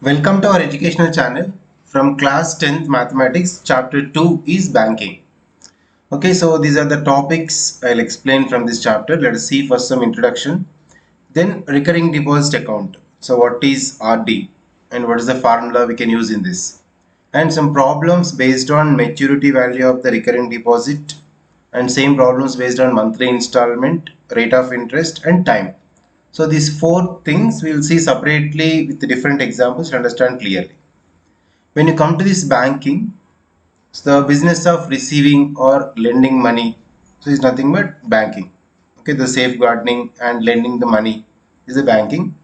Welcome to our educational channel. From class 10th mathematics chapter 2 is banking. Okay, so these are the topics I'll explain from this chapter. Let us see first some introduction, then recurring deposit account. So what is RD and what is the formula we can use in this, and some problems based on maturity value of the recurring deposit, and same problems based on monthly installment, rate of interest and time. So these four things we will see separately with different examples to understand clearly. When you come to this banking, so the business of receiving or lending money, so is nothing but banking. Okay, the safeguarding and lending the money is the banking.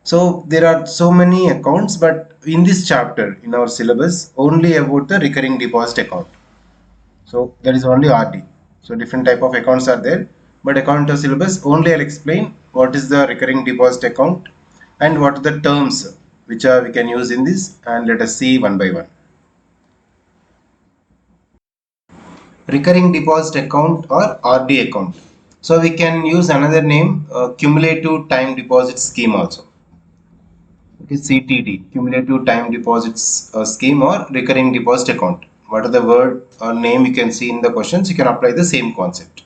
So there are so many accounts, but in this chapter in our syllabus only about the recurring deposit account. So that is only RD. So different type of accounts are there, but according to syllabus only I'll explain what is the recurring deposit account and what are the terms which are we can use in this, and let us see one by one. Recurring deposit account or RD account. So we can use another name, cumulative time deposit scheme also. Okay, CTD, cumulative time deposits scheme or recurring deposit account. What are the word or name you can see in the questions, you can apply the same concept.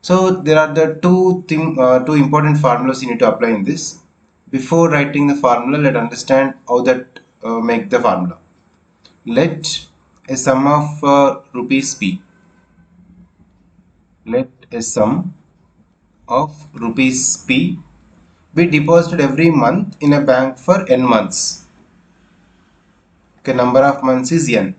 So there are the two important formulas you need to apply in this. Before writing the formula, let understand how that make the formula. Let a sum of rupees P. Let a sum of rupees P be deposited every month in a bank for n months. Okay, number of months is n.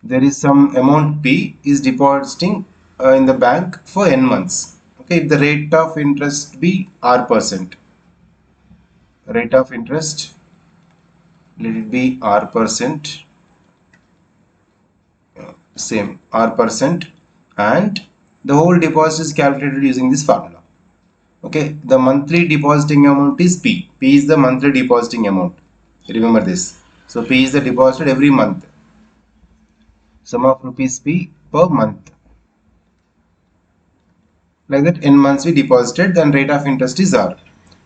There is some amount P is depositing in the bank for n months. Okay, if the rate of interest be R%. Rate of interest, let it be R%. Same R%, and the whole deposit is calculated using this formula. Okay, the monthly depositing amount is P. P is the monthly depositing amount. Remember this. So P is the deposit every month. Sum of rupees P per month. Like that, n months we deposited, then rate of interest is R.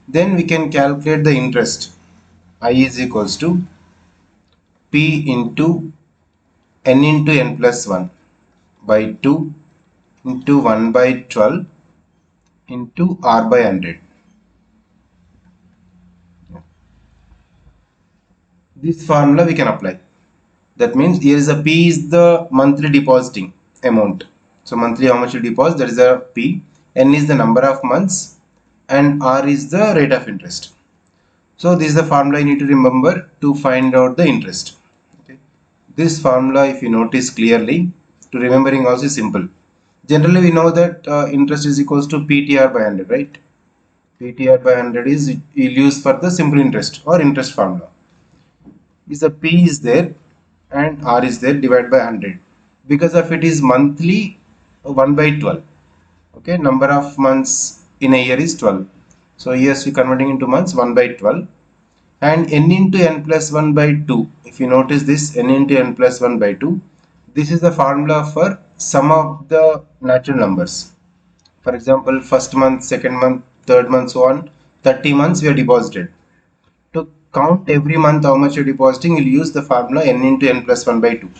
Then we can calculate the interest. I is equals to P into n into n plus 1 by 2 into 1 by 12 into R by 100. This formula we can apply. That means here is a P is the monthly depositing amount. So monthly how much you deposit, that is a P. N is the number of months and R is the rate of interest. So this is the formula you need to remember to find out the interest. Okay. This formula, if you notice clearly, to remembering also is simple. Generally we know that interest is equals to PTR by 100, right? PTR by 100 is we'll use for the simple interest or interest formula. Is the P is there and R is there, divided by 100. Because of it is monthly, 1 by 12. Okay, number of months in a year is 12. So yes, we converting into months, 1 by 12. And n into n plus 1 by 2. If you notice this, n into n plus 1 by 2. This is the formula for sum of the natural numbers. For example, first month, second month, third month, so on. 30 months we are deposited. To count every month how much you're depositing, you'll use the formula n into n plus 1 by 2.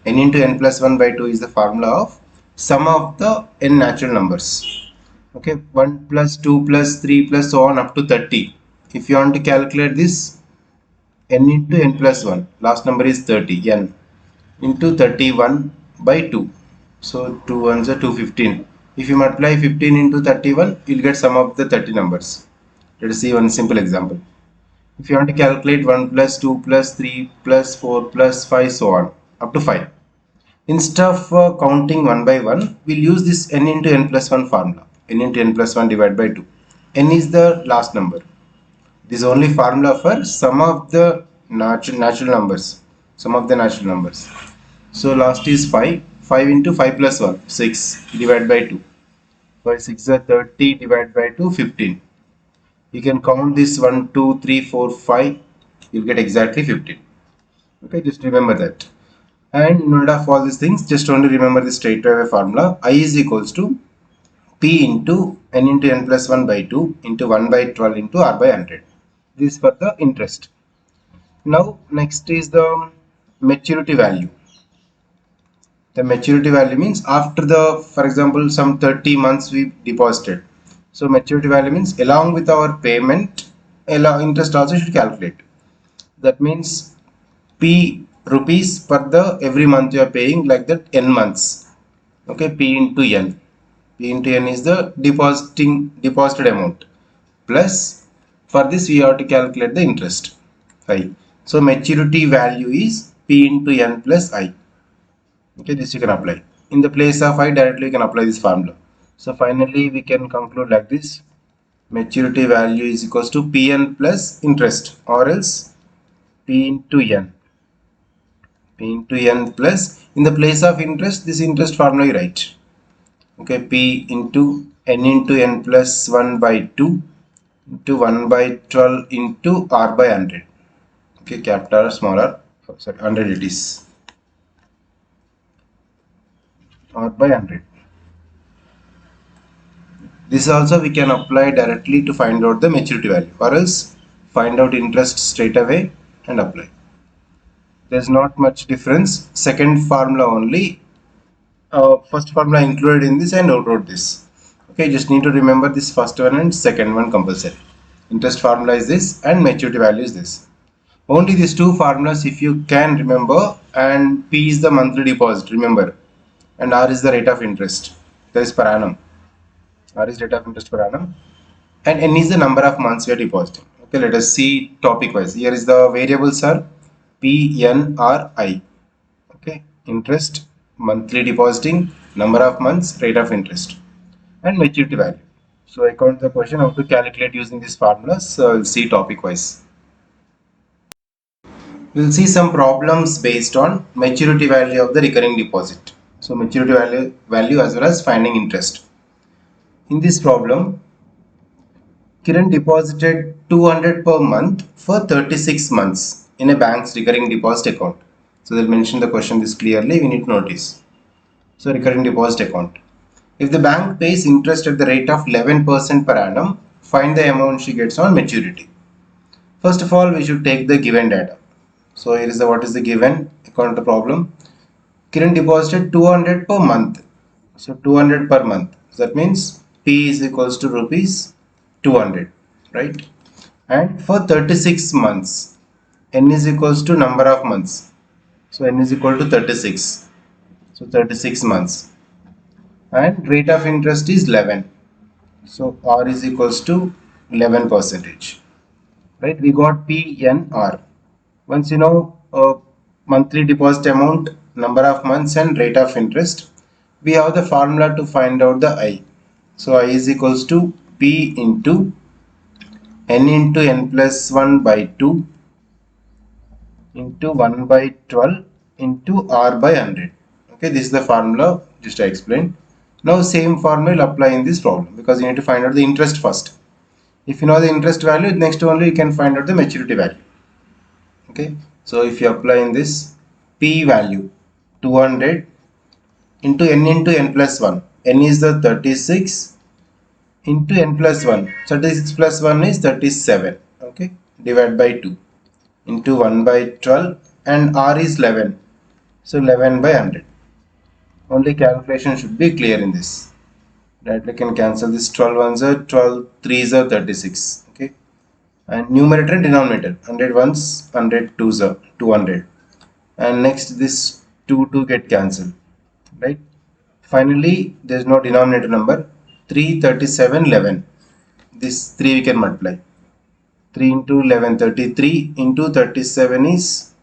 N into n plus 1 by 2 is the formula of sum of the n natural numbers. Okay, 1 plus 2 plus 3 plus so on up to 30. If you want to calculate this, n into n plus 1, last number is 30, n into 31 by 2. So 2 ones are 215. If you multiply 15 into 31, you'll get sum of the 30 numbers. Let us see one simple example. If you want to calculate 1 plus 2 plus 3 plus 4 plus 5 so on up to 5. Instead of counting one by one, we'll use this n into n plus 1 formula. N into n plus 1 divided by 2. N is the last number. This is only formula for sum of the natural numbers. Sum of the natural numbers. So last is 5. 5 into 5 plus 1, 6 divided by 2. 5, 6 are 30 divided by 2, 15. You can count this 1, 2, 3, 4, 5. You'll get exactly 15. Okay, just remember that. And in order of all these things, just only remember the straight away formula. I is equals to P into n into n plus 1 by 2 into 1 by 12 into R by 100. This is for the interest. Now next is the maturity value. The maturity value means after the, for example, some 30 months we deposited. So maturity value means along with our payment, interest also should calculate. That means P rupees per the every month you are paying, like that n months. Okay, P into N. P into N is the deposited amount. Plus for this we have to calculate the interest I. So maturity value is P into N plus I. Okay, this you can apply. In the place of I, directly you can apply this formula. So finally we can conclude like this. Maturity value is equals to Pn plus interest, or else P into N. P into N plus, in the place of interest, this interest formula you write. Okay, P into N into N plus 1 by 2 into 1 by 12 into R by 100. Okay, capital or smaller, sorry, 100 it is. R by 100. This also we can apply directly to find out the maturity value, or else find out interest straight away and apply. There's not much difference. Second formula only. First formula included in this and wrote this. Okay, just need to remember this first one and second one compulsory. Interest formula is this and maturity value is this. Only these two formulas if you can remember, and P is the monthly deposit, remember, and R is the rate of interest, that is per annum. R is rate of interest per annum, and N is the number of months we are depositing. Okay, let us see topic wise. Here is the variables are P, N, R, I. Okay, interest, monthly depositing, number of months, rate of interest, and maturity value. So I count the question how to calculate using these formulas. So I'll see topic wise. We'll see some problems based on maturity value of the recurring deposit. So maturity value as well as finding interest. In this problem, Kiran deposited 200 per month for 36 months in a bank's recurring deposit account. So they'll mention the question this clearly, we need to notice. So recurring deposit account. If the bank pays interest at the rate of 11% per annum, find the amount she gets on maturity. First of all, we should take the given data. So here is the what is the given according to the problem. Kiran deposited 200 per month. So 200 per month. So that means P is equals to rupees 200, right? And for 36 months, N is equals to number of months. So N is equal to 36. So 36 months. And rate of interest is 11. So R is equals to 11 percentage. Right? We got P, N, R. Once you know monthly deposit amount, number of months and rate of interest, we have the formula to find out the I. So I is equals to P into N into N plus 1 by 2 into 1 by 12 into R by 100. Okay, this is the formula just I explained. Now same formula will apply in this problem, because you need to find out the interest first. If you know the interest value, next only you can find out the maturity value. Okay, so if you apply in this, P value 200 into N plus 1. N is the 36 into N plus 1. 36 plus 1 is 37. Okay, divide by 2 into 1 by 12, and R is 11. So 11 by 100. Only calculation should be clear in this. Directly can cancel this. 12 ones are 12, 3s are 36. Okay, and numerator and denominator, 100 ones, 100 twos are 200, and next this 2 get cancelled, right? Finally there is no denominator number. 3, 37, 11. This 3 we can multiply. 3 into 11, 33 into 37 is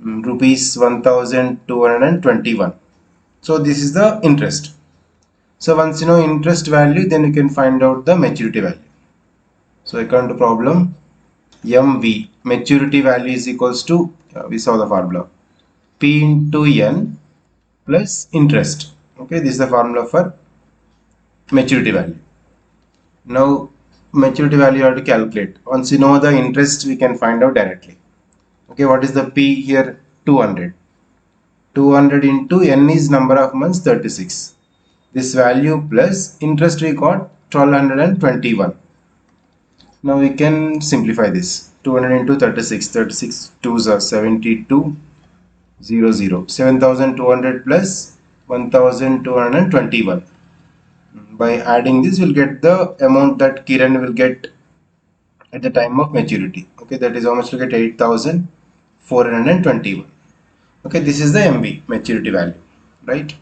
rupees 1221. So this is the interest. So once you know interest value, then you can find out the maturity value. So according to problem, MV, maturity value is equals to, we saw the formula, P into N plus interest. Okay, this is the formula for maturity value. Now maturity value you have to calculate. Once you know the interest, we can find out directly. Okay, what is the P here? 200. 200 into N is number of months, 36. This value plus interest we got 1221. Now we can simplify this. 200 into 36, 36 2s are 72, 0, 7,200 plus 1,221. By adding this, we'll get the amount that Kiran will get at the time of maturity. Okay, that is how much to get 8,421. Okay, this is the MV maturity value, right?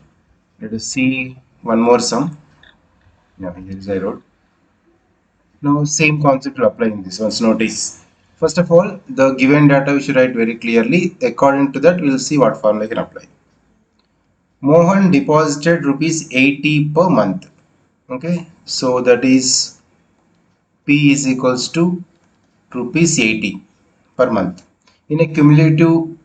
Let us see one more sum. Yeah, here is I wrote. Now same concept will apply in this one's notice. First of all, the given data we should write very clearly. According to that, we will see what formula can apply. Mohan deposited rupees 80 per month. Okay, so that is P is equals to rupees 80 per month in a cumulative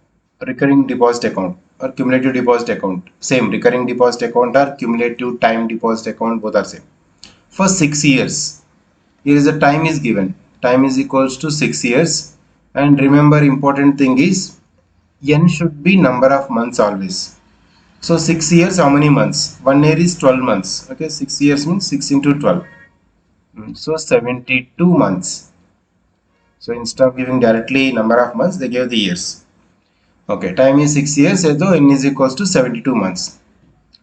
recurring deposit account or cumulative deposit account. Same recurring deposit account or cumulative time deposit account, both are same. For 6 years, here is the time is given. Time is equals to 6 years, and remember important thing is n should be number of months always. So 6 years, how many months? 1 year is 12 months. Okay, 6 years means 6 into 12. So 72 months. So instead of giving directly number of months, they gave the years. Okay, time is 6 years, so n is equals to 72 months.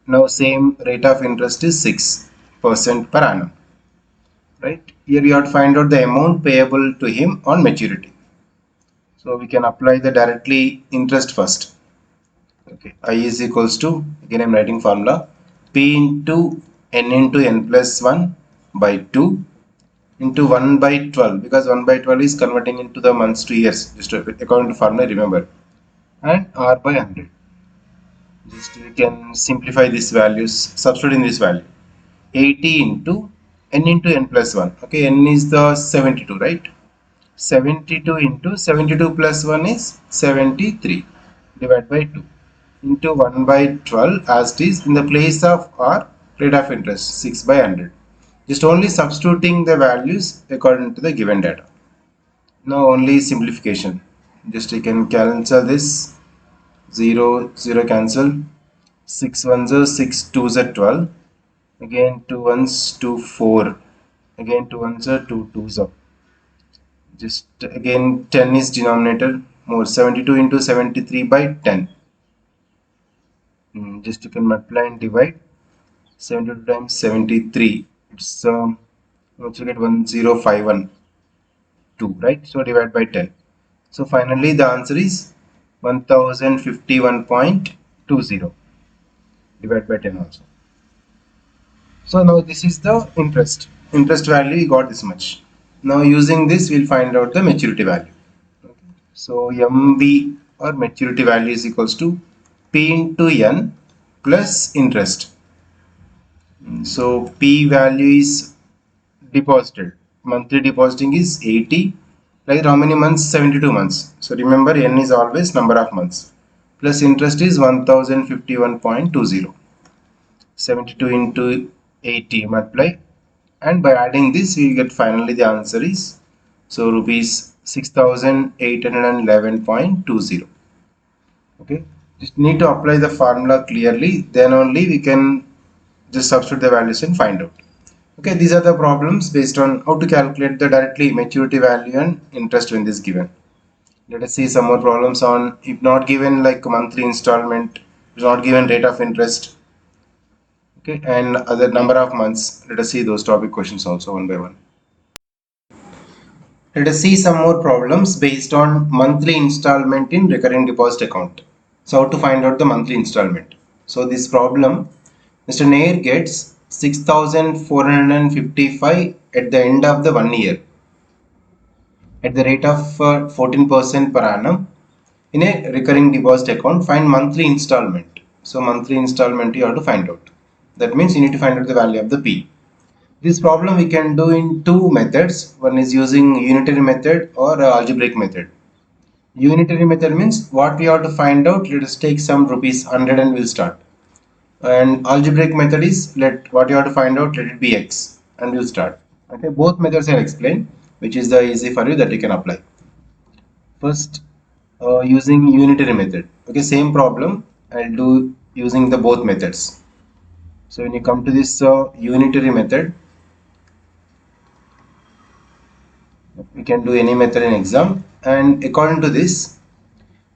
Now same rate of interest is 6% per annum. Right? Here we have to find out the amount payable to him on maturity. So we can apply the directly interest first. Okay, I is equals to, again I'm writing formula, P into n plus 1 by 2 into 1 by 12, because 1 by 12 is converting into the months to years, just according to formula, remember, and R by 100. Just we can simplify these values, substitute in this value. 80 into n plus 1. Okay, n is the 72, right? 72 into 72 plus 1 is 73 divided by 2 into 1 by 12 as it is in the place of our rate of interest 6 by 100. Just only substituting the values according to the given data. Now only simplification. Just you can cancel this. 0, 0 cancel. 6 ones are 6 2s are 12. Again 2 ones 2 4. Again 2 ones are 2 2s are. Just again 10 is denominator. More 72 into 73 by 10. Just you can multiply and divide. 72 times 73. It's let's get 10512, right? So divide by 10. So finally the answer is 1051.20 divided by 10 also. So now this is the interest value, we got this much. Now using this we'll find out the maturity value. Okay. So MV or maturity value is equals to P into N plus interest. So P value is deposited. Monthly depositing is 80. Like how many months? 72 months. So remember N is always number of months. Plus interest is 1051.20. 72 into 80 multiply. And by adding this we get finally the answer is so rupees 6811.20. Okay. Just need to apply the formula clearly, then only we can just substitute the values and find out. Okay, these are the problems based on how to calculate the directly maturity value and interest when this given. Let us see some more problems on if not given like monthly installment, if not given rate of interest, okay, and other number of months. Let us see those topic questions also one by one. Let us see some more problems based on monthly installment in recurring deposit account. So how to find out the monthly installment. So this problem, Mr. Nair gets 6,455 at the end of the 1 year at the rate of 14% per annum in a recurring deposit account. Find monthly installment. So monthly installment you have to find out. That means you need to find out the value of the P. This problem we can do in two methods. One is using unitary method or algebraic method. Unitary method means what we have to find out. Let us take some rupees 100 and we'll start. And algebraic method is what you have to find out, let it be x and we'll start. Okay, both methods I'll explain which is the easy for you that you can apply. First using unitary method. Okay, same problem I'll do using the both methods. So when you come to this unitary method, can do any method in exam, and according to this,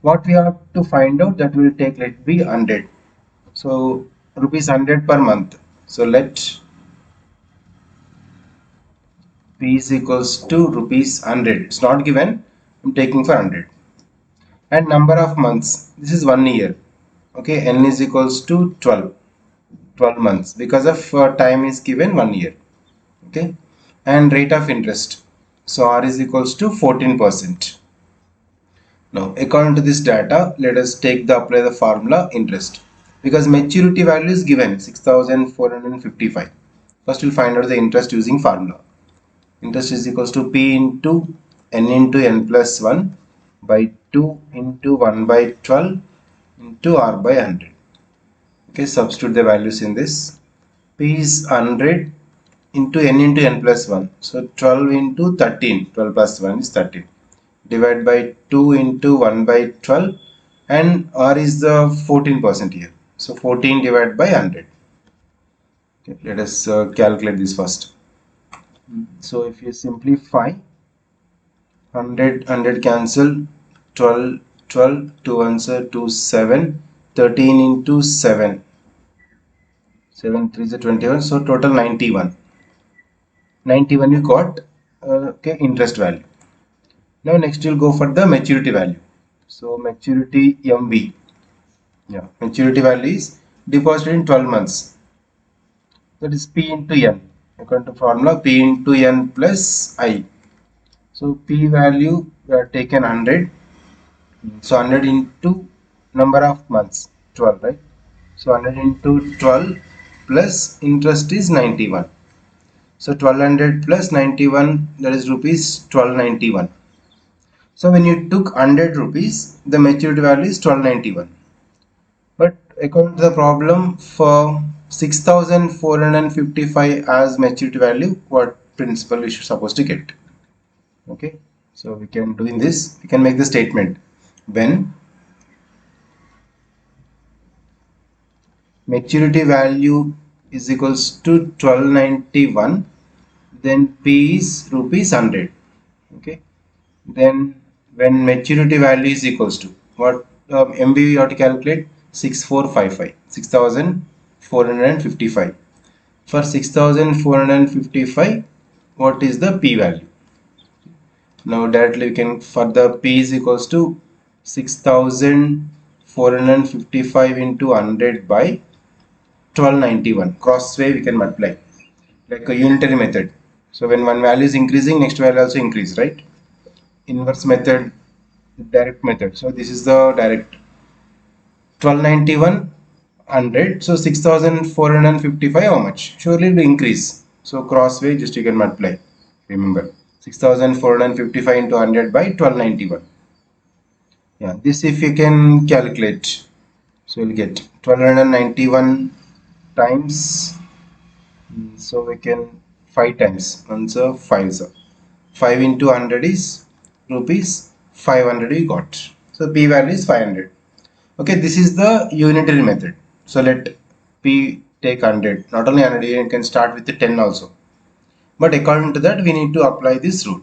what we have to find out, that will take, let be 100. So rupees 100 per month. So let P is equals to rupees 100. It's not given, I'm taking for 100. And number of months, this is 1 year. Okay, n is equals to 12 months, because of time is given 1 year. Okay, and rate of interest, so r is equals to 14%. Now according to this data, let us apply the formula interest, because maturity value is given 6455. First we'll find out the interest using formula. Interest is equals to P into n plus 1 by 2 into 1 by 12 into r by 100. Okay, substitute the values in this. P is 100 into n plus 1. So 12 into 13. 12 plus 1 is 13. Divide by 2 into 1 by 12. And r is the 14% here. So 14 divided by 100. Okay, let us calculate this first. So if you simplify, 100 cancel, 12, 2 answer 2, 7, 13 into 7. 7 3 is 21, so total 91. 91 you got, okay, interest value. Now next you'll go for the maturity value. So maturity MV, yeah, maturity value is deposited in 12 months. That is P into N. According to formula, P into N plus I. So P value we are taken 100. So 100 into number of months, 12, right? So 100 into 12 plus interest is 91. So 1200 plus 91, that is rupees 1291. So when you took 100 rupees, the maturity value is 1291. But according to the problem, for 6455 as maturity value, what principal we should supposed to get? Okay, so we can do in this, we can make the statement, when maturity value is equals to 1291, then P is rupees 100. Okay, then when maturity value is equals to what, MB we have to calculate 6455, 6455. For 6455, what is the P value? Now directly we can, for the P is equals to 6455 into 100 by 1291. Cross way we can multiply like a unitary method. So when one value is increasing, next value also increase, right? Inverse method, direct method. So this is the direct. 1291 100, so 6455 how much? Surely it will increase. So cross way, just you can multiply. Remember 6455 into 100 by 1291. Yeah, this if you can calculate, so you'll get 1291 times, so we can 5 times, answer 5, sir. 5 into 100 is rupees 500 we got. So P value is 500. Okay, this is the unitary method. So let P take 100. Not only 100, you can start with the 10 also. But according to that, we need to apply this rule.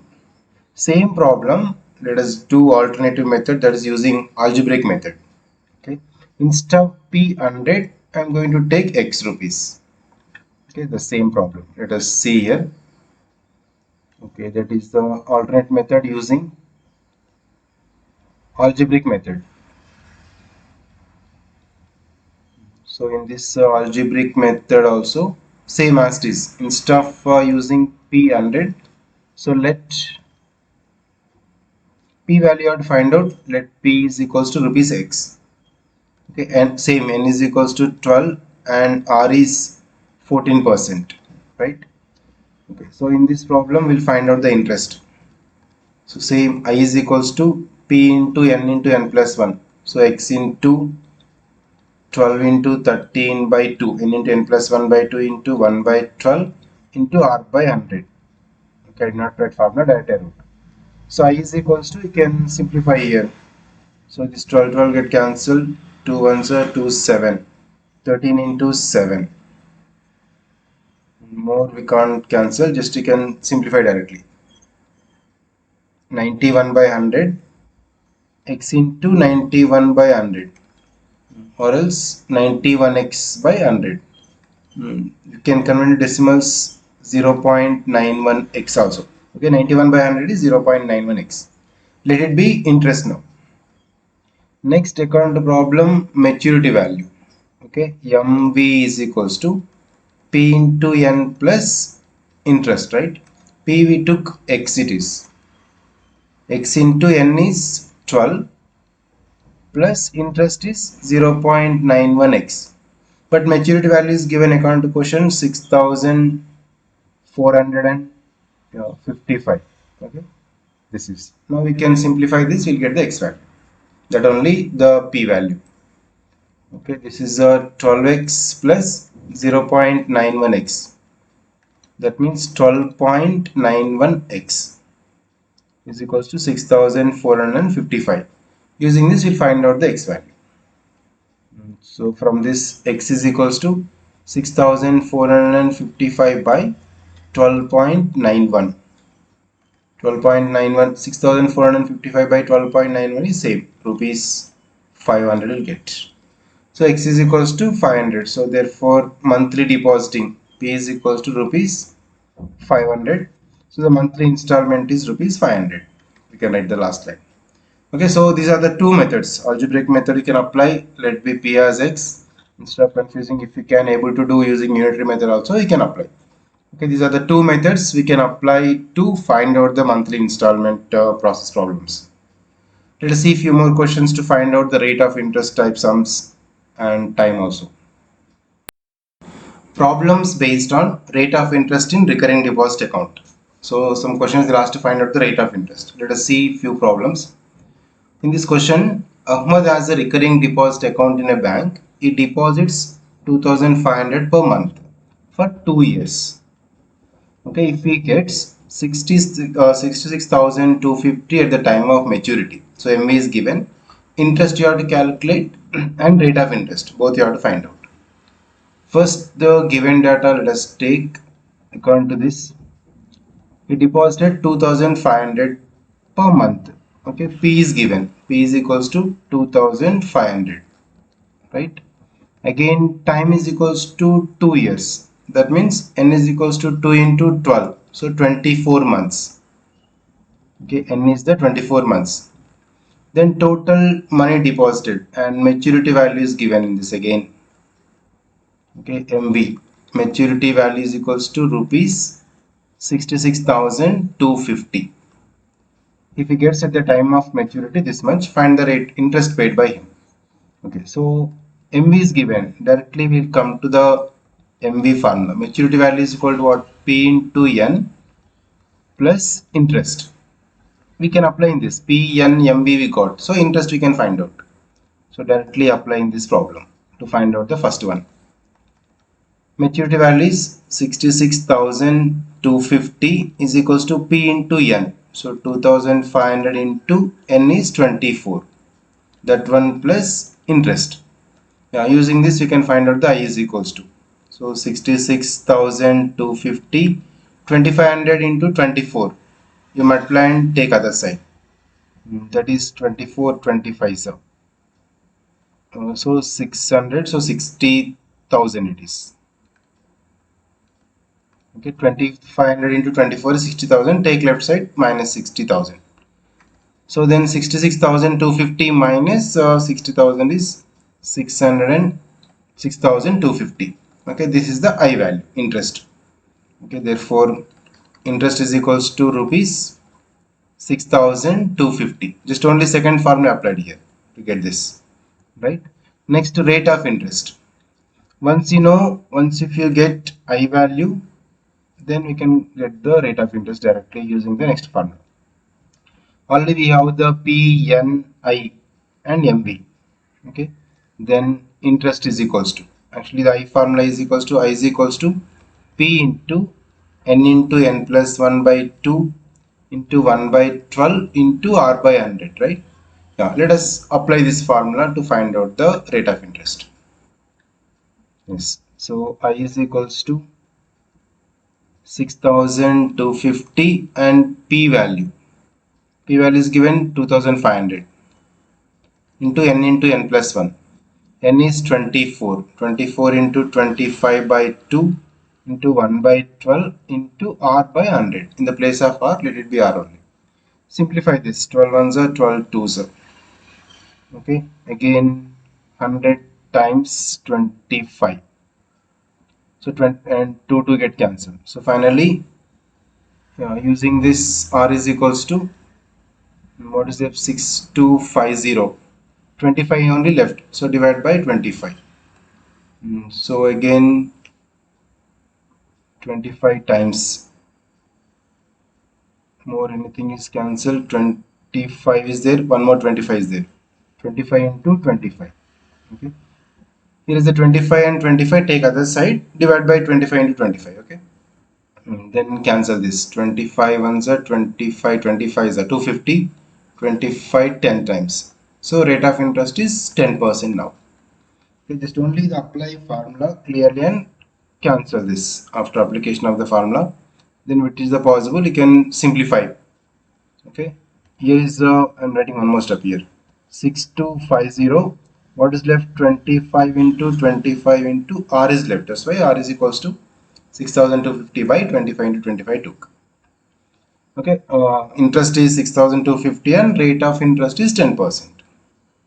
Same problem, let us do alternative method, that is using algebraic method. Okay, instead of P 100, I am going to take X rupees. Okay, the same problem. Let us see here. Okay, that is the alternate method using algebraic method. So in this algebraic method also, same as it is, instead of using P100, so let P value you have to find out, let P is equals to rupees X. Okay, and same, N is equals to 12 and R is 14%, right? Okay, so in this problem we'll find out the interest. So same, I is equals to P into N plus 1. So X into 12 into 13 by 2, n into n plus 1 by 2 into 1 by 12 into r by 100. Okay, I did not write formula, direct root. So I is equals to, you can simplify here. So this 12 get cancelled, 2 ones are 2, 7. 13 into 7. More we can't cancel, just you can simplify directly. 91 by 100 x into 91 by 100, or else 91x by 100. You can convert decimals 0.91x also. Okay, 91 by 100 is 0.91x. Let it be interest now. Next, according to problem, maturity value. Okay, MV is equals to P into N plus interest, right? P we took X, it is. X into N is 12 plus interest is 0.91x. But maturity value is given according to question 6455. Okay, this is. Now we can simplify this, we'll get the x value. That only the p value. Okay, this is a 12x plus 0.91x. That means 12.91x is equals to 6455. Using this, we'll find out the x value. So from this, x is equals to 6455 by 12.91. 12.91, 6455 by 12.91 is same, rupees 500 will get. So x is equals to 500. So therefore monthly depositing p is equals to rupees 500. So the monthly installment is rupees 500. We can write the last line. Okay, so these are the two methods. Algebraic method you can apply, let be p as x. Instead of confusing, if you can able to do using unitary method also, you can apply. Okay, these are the two methods we can apply to find out the monthly installment process problems. Let us see a few more questions to find out the rate of interest, type sums and time also. Problems based on rate of interest in recurring deposit account. So some questions are asked to find out the rate of interest. Let us see a few problems. In this question, Ahmad has a recurring deposit account in a bank. He deposits 2500 per month for 2 years. Okay, if he gets 66,250 at the time of maturity. So MV is given. Interest you have to calculate and rate of interest. Both you have to find out. First, the given data let us take according to this. He deposited 2500 per month. Okay, P is given. P is equals to 2500. Right? Again, time is equals to 2 years. That means n is equals to 2 into 12. So 24 months. Okay, n is the 24 months. Then total money deposited and maturity value is given in this again. Okay, MV. Maturity value is equals to rupees 66,250. If he gets at the time of maturity this much, find the rate interest paid by him. Okay, so MV is given. Directly we'll come to the MV formula. Maturity value is equal to what? P into N plus interest. We can apply in this. P, N, MV we got. So interest we can find out. So directly applying this problem to find out the first one. Maturity value is 66,250 is equals to P into N. So 2500 into N is 24. That one plus interest. Using this you can find out the I is equals to. So 66,250, 2500 into 24. You multiply and take other side. That is 24, 25. So 600, so 60,000 it is. Okay, 2500 into 24 is 60,000. Take left side minus 60,000. So then 66,250 minus 60,000 is 6,250. Okay, this is the I value, interest. Okay, therefore interest is equals to rupees 6,250. Just only second formula applied here to get this, right? Next, rate of interest. Once if you get I value, then we can get the rate of interest directly using the next formula. Already we have the P, N, I and MV. Okay, then interest is equals to, actually the I formula is equals to, I is equals to P into N plus 1 by 2 into 1 by 12 into R by 100, right? Let us apply this formula to find out the rate of interest. Yes, so I is equals to 6,250 and P value P value is given 2500 into n plus 1. N is 24. 24 into 25 by 2 into 1 by 12 into R by 100. In the place of R, let it be R only. Simplify this. 12 ones are 12 twos are. Okay. Again 100 times 25. So 20 and 2 get cancelled. So finally, using this R is equals to, what is it, 6250. 25 only left, so divide by 25. So again 25 times, more anything is cancelled, 25 is there, one more 25 is there, 25 into 25. Okay, here is the 25 and 25, take other side, divide by 25 into 25. Okay, then cancel this. 25 ones are 25, 25 is a 250, 25 10 times, so rate of interest is 10% now. Okay, just only the apply formula clearly and cancel this. After application of the formula, then which is the possible, you can simplify. Okay, here is I'm writing one more step here. 6250. What is left? 25 into 25 into R is left. That's why R is equals to 6250 by 25 into 25 took. Okay, interest is 6250 and rate of interest is 10%.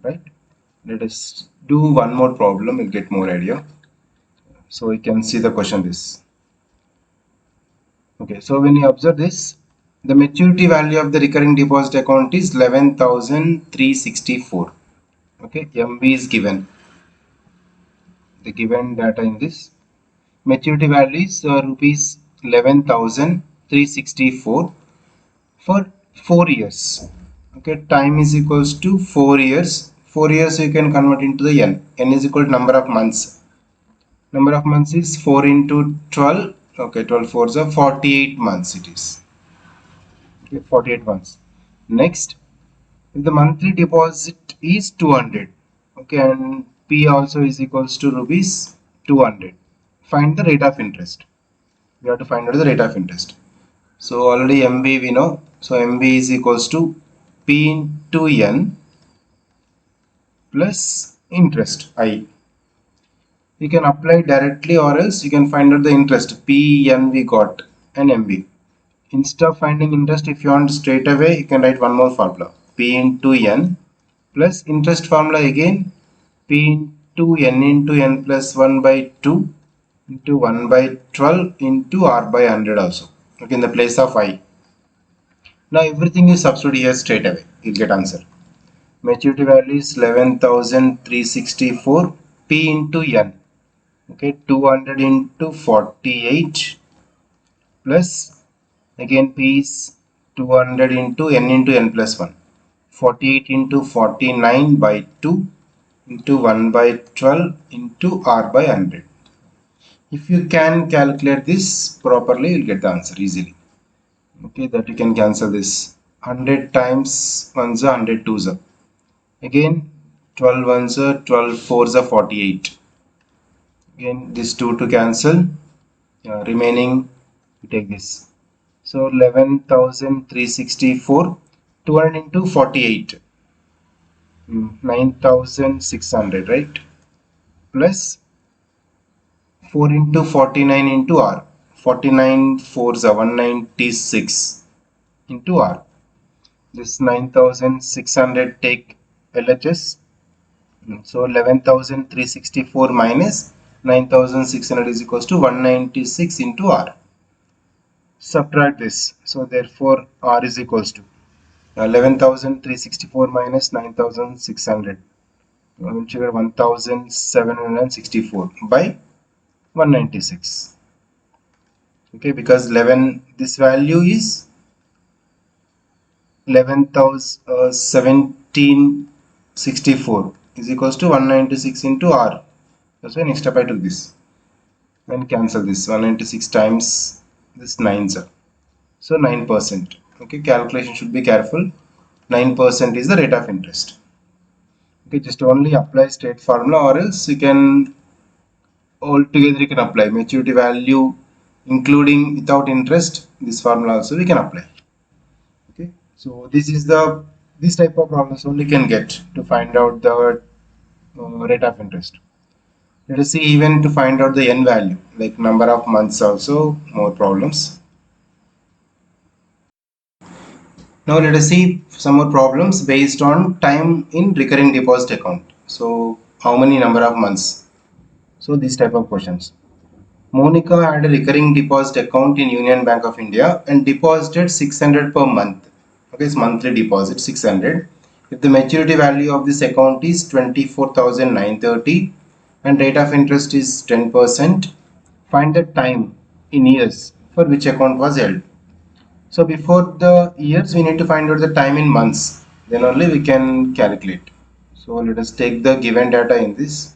Right? Let us do one more problem. We'll get more idea. So we can see the question this. Okay, so when you observe this, the maturity value of the recurring deposit account is 11,364. Okay, MB is given. The given data in this maturity value is rupees 11,364 for 4 years. Okay, time is equals to 4 years. 4 years you can convert into the n. N is equal to number of months. Number of months is 4 into 12. Okay, 12 fours are 48 months it is. Okay, 48 months. Next, if the monthly deposit is 200, okay, and P also is equals to rupees 200, find the rate of interest. We have to find out the rate of interest. So already MB we know. So MB is equals to P into N plus interest I. You can apply directly, or else you can find out the interest P N we got and MB. Instead of finding interest, if you want straight away, you can write one more formula, P into N plus interest formula again, P into N plus 1 by 2 into 1 by 12 into R by 100 also. Okay, in the place of I. Now everything is substituted here straight away. You'll get answer. Maturity value is 11,364 P into N. Okay, 200 into 48 plus again P is 200 into N plus 1. 48 into 49 by 2 into 1 by 12 into R by 100. If you can calculate this properly, you'll get the answer easily. Okay, that you can cancel this. 100 times 1s are 100 2s are. Again 12 1s are 12 4s are 48. Again this 2 to cancel. Remaining you take this. So 11,364, 200 into 48, 9,600, right? Plus 4 into 49 into R. 49 4s are 196 into R. This 9,600 take LHS. So 11,364 minus 9,600 is equals to 196 into R. Subtract this. So therefore R is equals to 11,364 minus 9,600. We'll figure 1,764 by 196. Okay, because 11, this value is 11,1764 is equals to 196 into R. That's why next step I took this and cancel this. 196 times this 9s are, so 9%. Okay, calculation should be careful. 9% is the rate of interest. Okay, just only apply straight formula, or else you can altogether you can apply maturity value including without interest. This formula also we can apply. Okay, So this type of problems only can get to find out the rate of interest. Let us see even to find out the n value, like number of months also more problems. Now let us see some more problems based on time in recurring deposit account. So how many number of months? So this type of questions. Monica had a recurring deposit account in Union Bank of India and deposited 600 per month. Okay, it's monthly deposit 600. If the maturity value of this account is 24,930 and rate of interest is 10%, find the time in years for which account was held. So before the years, we need to find out the time in months. Then only we can calculate. So let us take the given data in this.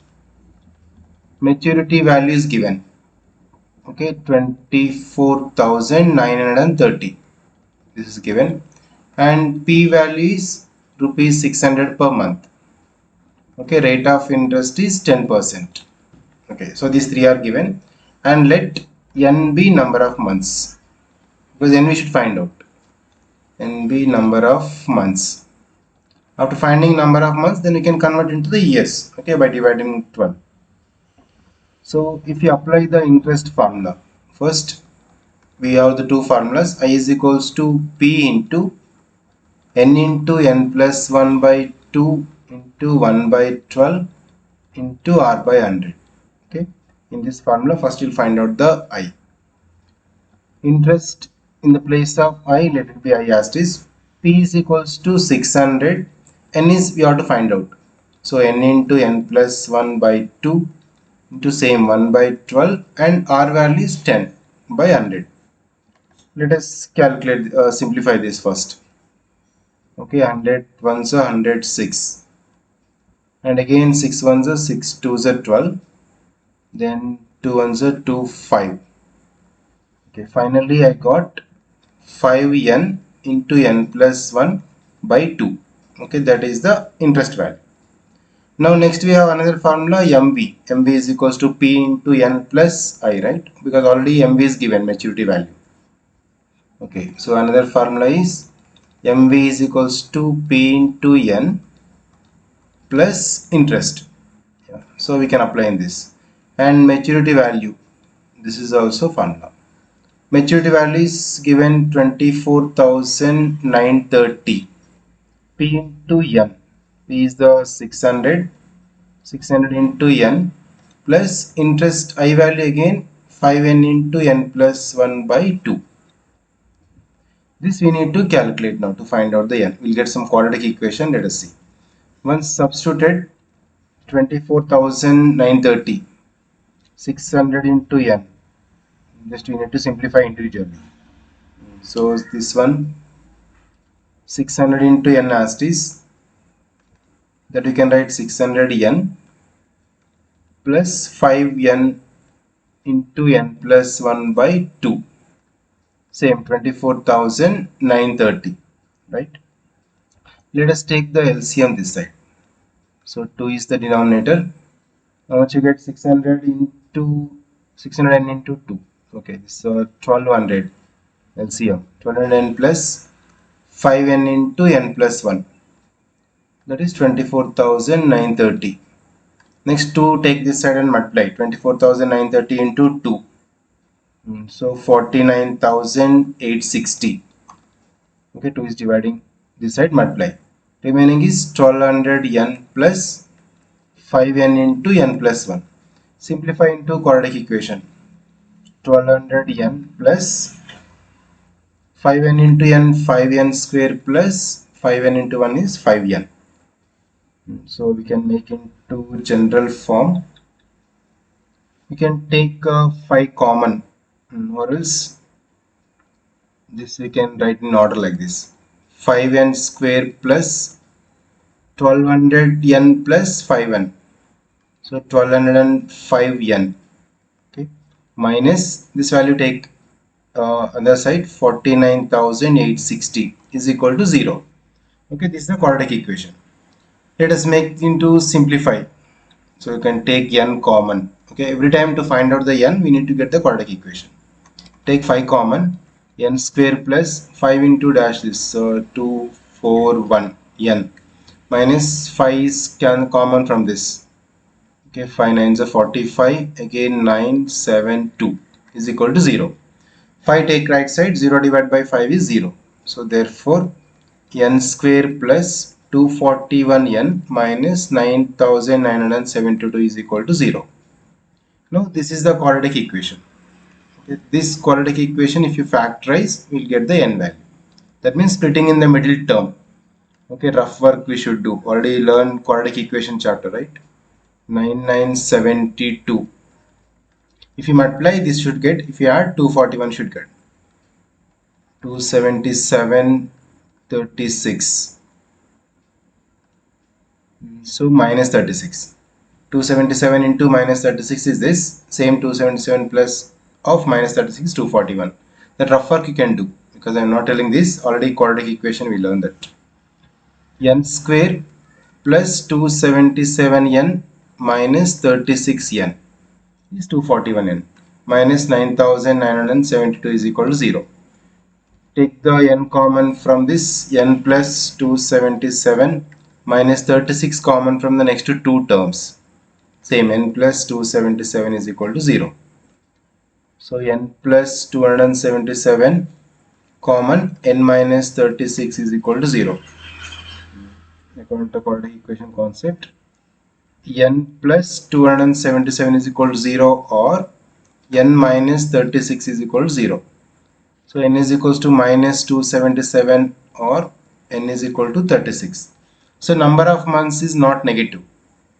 Maturity value is given. Okay, 24,930. This is given. And P value is rupees 600 per month. Okay, rate of interest is 10%. Okay, so these three are given. And let N be number of months. Because N we should find out. N be number of months. After finding number of months, then we can convert into the years, okay, by dividing 12. So if you apply the interest formula, first we have the two formulas. I is equals to P into n plus 1 by 2 into 1 by 12 into R by 100. Okay, in this formula, first you'll find out the I. Interest in the place of I, let it be I asterisk. P is equals to 600. N is we have to find out. So n into n plus 1 by 2 into same 1 by 12 and R value is 10 by 100. Let us calculate, simplify this first. Okay, 100 ones are 106. And again 6 ones are 6 twos are 12. Then 2 ones are 2, 5. Okay, finally I got 5n into n plus 1 by 2. Okay, that is the interest value. Now next we have another formula MV. MV is equals to P into n plus I, right? Because already MV is given maturity value. Okay, so another formula is MV is equals to P into n plus interest. Yeah. So we can apply in this. And maturity value, this is also formula. Maturity value is given 24,930. P into n. P is the 600 into n plus interest I value again 5n into n plus 1 by 2. This we need to calculate now to find out the n. We'll get some quadratic equation. Let us see. Once substituted 24,930, 600 into n. Just we need to simplify individually. So this one 600 into n as is, that we can write 600 n plus 5n into n plus 1 by 2. Same 24,930, right? Let us take the LCM this side. So 2 is the denominator. How much you get? 600 into 600n into 2. Okay, this is 1200 LCM. 1200n plus 5n into n plus 1. That is 24,930. Next 2 take this side and multiply. 24,930 into 2. So 49,860. Okay, 2 is dividing this side, multiply. Remaining is 1200n plus 5n into n plus 1. Simplify into quadratic equation. 1200n plus 5n into n, 5n square plus 5n into 1 is 5n. So we can make into general form. We can take 5 common, or else this we can write in order like this. 5n square plus 1200n plus 5n. So 1205n. Okay, minus this value, take other side, 49,860 is equal to 0. Okay, this is the quadratic equation. Let us make into simplify. So you can take n common. Okay, every time to find out the n, we need to get the quadratic equation. Take 5 common. n square plus 5 into dash this 241 n minus 5 is common from this. Okay, 5 9s are 45, again 972 is equal to 0. 5 take right side, 0 divided by 5 is 0. So therefore n square plus 241n minus 9972 is equal to 0. Now this is the quadratic equation. Okay, this quadratic equation, if you factorize, we'll get the n value. That means splitting in the middle term. Okay, rough work we should do. Already learned quadratic equation chapter, right? 9972. If you multiply, this should get, if you add, 241 should get 277.36. So minus 36. 277 into minus 36 is this. Same 277 plus of minus 36 241. That rough work you can do, because I am not telling this. Already quadratic equation we learned that. N square plus 277n minus 36n is 241n minus 9972 is equal to 0. Take the n common from this, n plus 277 minus 36 common from the next two terms. Same, n plus 277 is equal to 0. So n plus 277 common, n minus 36 is equal to 0. According to quadratic equation concept, n plus 277 is equal to 0 or n minus 36 is equal to 0. So n is equals to minus 277 or n is equal to 36. So number of months is not negative.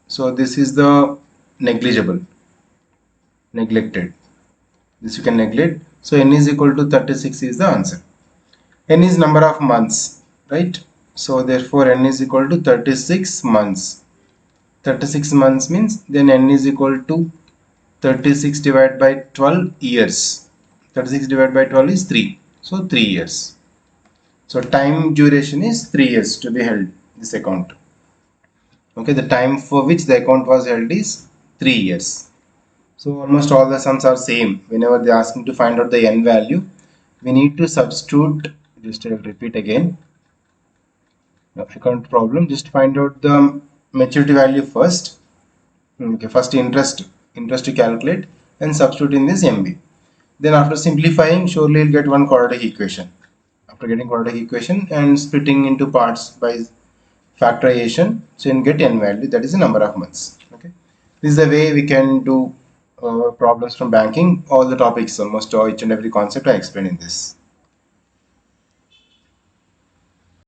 So this is the neglected. This you can neglect. So n is equal to 36 is the answer. N is number of months, right? So therefore n is equal to 36 months. 36 months means then n is equal to 36 divided by 12 years. 36 divided by 12 is 3. So 3 years. So time duration is 3 years to be held this account. Okay, the time for which the account was held is 3 years. So almost all the sums are same. Whenever they are asking to find out the n value, we need to substitute. Just I'll repeat again. Account problem. Just find out the maturity value first. Okay, first interest to calculate and substitute in this MB. Then after simplifying, surely you'll get one quadratic equation. After getting quadratic equation and splitting into parts by factorization, so you can get n value, that is the number of months. Okay, this is the way we can do problems from banking. All the topics, almost each and every concept I explained in this.